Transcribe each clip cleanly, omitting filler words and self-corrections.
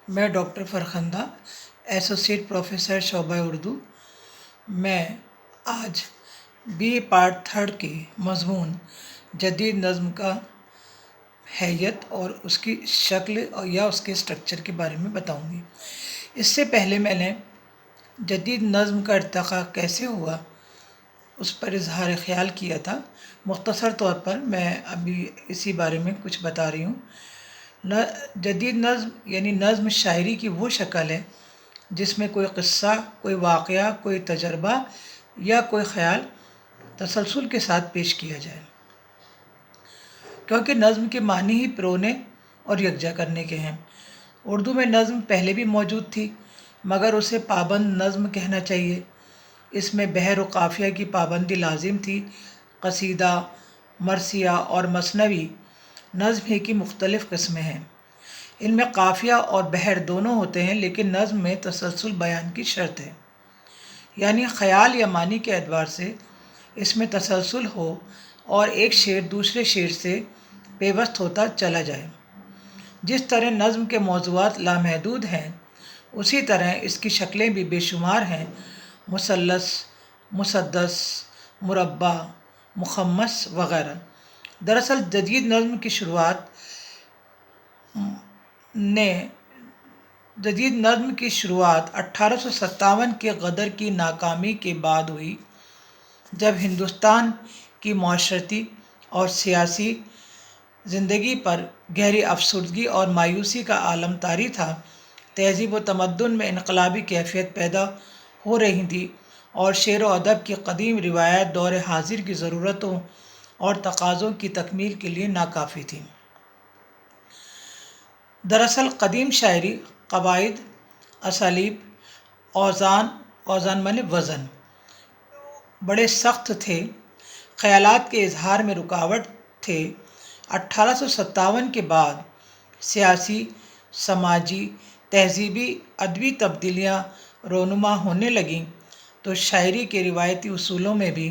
میں doctor Farkhanda associate professor شعبہ اردو۔ میں آج بی پارٹ تھرڈ کے مضمون جدید نظم کا حیت اور اس کی شکل یا اس کے اسٹرکچر کے بارے میں بتاؤں گی۔ اس سے پہلے میں نے جدید نظم کا ارتقاء کیسے ہوا اس پر اظہار خیال کیا تھا۔ مختصر طور پر میں ابھی اسی بارے میں کچھ بتا رہی ہوں۔ جدید نظم یعنی نظم شاعری کی وہ شکل ہے جس میں کوئی قصہ، کوئی واقعہ، کوئی تجربہ یا کوئی خیال تسلسل کے ساتھ پیش کیا جائے، کیونکہ نظم کے معنی ہی پرونے اور یکجا کرنے کے ہیں۔ اردو میں نظم پہلے بھی موجود تھی، مگر اسے پابند نظم کہنا چاہیے۔ اس میں بحر و قافیہ کی پابندی لازم تھی۔ قصیدہ، مرثیہ اور مثنوی نظم ہی کی مختلف قسمیں ہیں۔ ان میں قافیہ اور بحر دونوں ہوتے ہیں، لیکن نظم میں تسلسل بیان کی شرط ہے، یعنی خیال یا معنی کے اعتبار سے اس میں تسلسل ہو اور ایک شعر دوسرے شعر سے پیوست ہوتا چلا جائے۔ جس طرح نظم کے موضوعات لامحدود ہیں، اسی طرح اس کی شکلیں بھی بے شمار ہیں: مثلث، مسدس، مربع، مخمس وغیرہ۔ دراصل جدید نظم کی شروعات 1857 کے غدر کی ناکامی کے بعد ہوئی، جب ہندوستان کی معاشرتی اور سیاسی زندگی پر گہری افسردگی اور مایوسی کا عالم طاری تھا۔ تہذیب و تمدن میں انقلابی کیفیت پیدا ہو رہی تھی اور شعر و ادب کی قدیم روایات دور حاضر کی ضرورتوں اور تقاضوں کی تکمیل کے لیے ناکافی تھی۔ دراصل قدیم شاعری قواعد، اسالیب، اوزان مانے وزن بڑے سخت تھے، خیالات کے اظہار میں رکاوٹ تھے۔ 1857 کے بعد سیاسی، سماجی، تہذیبی، ادبی تبدیلیاں رونما ہونے لگیں تو شاعری کے روایتی اصولوں میں بھی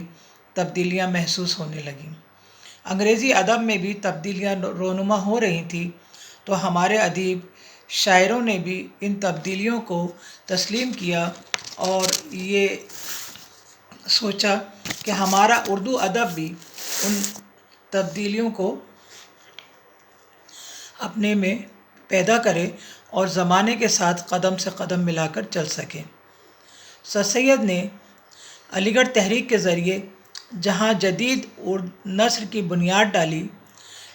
تبدیلیاں محسوس ہونے لگیں۔ انگریزی ادب میں بھی تبدیلیاں رونما ہو رہی تھیں، تو ہمارے ادیب شاعروں نے بھی ان تبدیلیوں کو تسلیم کیا اور یہ سوچا کہ ہمارا اردو ادب بھی ان تبدیلیوں کو اپنے میں پیدا کرے اور زمانے کے ساتھ قدم سے قدم ملا کر چل سکے۔ سر سید نے علی گڑھ تحریک کے ذریعے جہاں جدید نثر کی بنیاد ڈالی،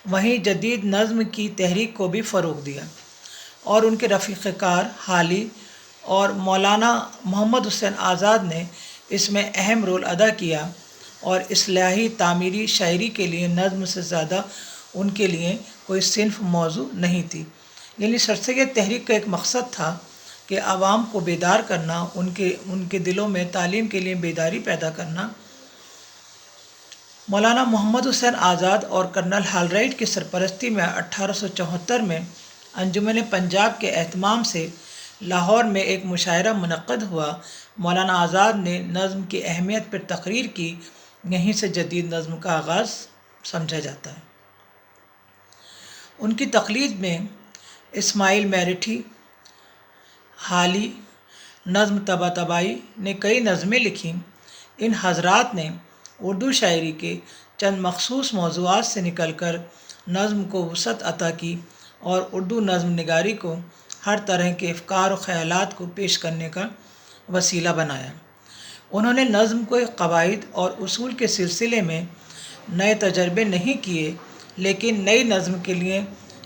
وہیں جدید نظم کی تحریک کو بھی فروغ دیا، اور ان کے رفیق کار حالی اور مولانا محمد حسین آزاد نے اس میں اہم رول ادا کیا، اور اصلاحی تعمیری شاعری کے لیے نظم سے زیادہ ان کے لیے کوئی صنف موزوں نہیں تھی۔ یعنی سر سید تحریک کا ایک مقصد تھا کہ عوام کو بیدار کرنا، ان کے دلوں میں تعلیم کے لیے بیداری پیدا کرنا۔ مولانا محمد حسین آزاد اور کرنل ہال رائٹ کی سرپرستی میں 1874 میں انجمن پنجاب کے اہتمام سے لاہور میں ایک مشاعرہ منعقد ہوا۔ مولانا آزاد نے نظم کی اہمیت پر تقریر کی۔ یہیں سے جدید نظم کا آغاز سمجھا جاتا ہے۔ ان کی تقلید میں اسماعیل میرٹھی، حالی، نظم طباطبائی نے کئی نظمیں لکھیں۔ ان حضرات نے اردو شاعری کے چند مخصوص موضوعات سے نکل کر نظم کو وسعت عطا کی اور اردو نظم نگاری کو ہر طرح کے افکار و خیالات کو پیش کرنے کا وسیلہ بنایا۔ انہوں نے نظم کو قواعد اور اصول کے سلسلے میں نئے تجربے نہیں کیے، لیکن نئی نظم کے لیے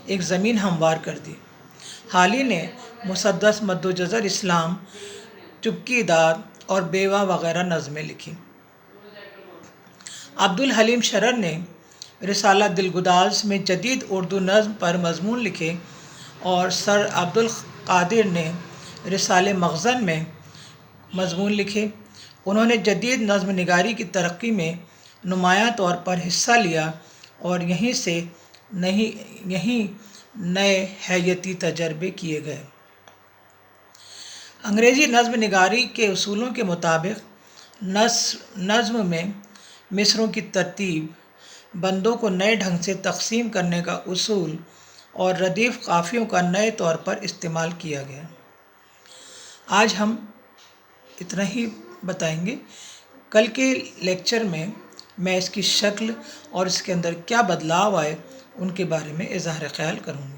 ایک زمین ہموار کر دی۔ حالی نے مسدس، مد و جزر اسلام، چپکی دار اور بیوہ وغیرہ نظمیں لکھیں۔ عبدالحلیم شرر نے رسالہ دلگداز میں جدید اردو نظم پر مضمون لکھے، اور سر عبدالقادر نے رسالہ مخزن میں مضمون لکھے۔ انہوں نے جدید نظم نگاری کی ترقی میں نمایاں طور پر حصہ لیا، اور یہیں نئے حیاتی تجربے کیے گئے۔ انگریزی نظم نگاری کے اصولوں کے مطابق نظم میں مصروں کی ترتیب، بندوں کو نئے ڈھنگ سے تقسیم کرنے کا اصول اور ردیف قافیوں کا نئے طور پر استعمال کیا گیا۔ آج ہم اتنا ہی بتائیں گے۔ کل کے لیکچر میں اس کی شکل اور اس کے اندر کیا بدلاؤ آئے ان کے بارے میں اظہار خیال کروں گی۔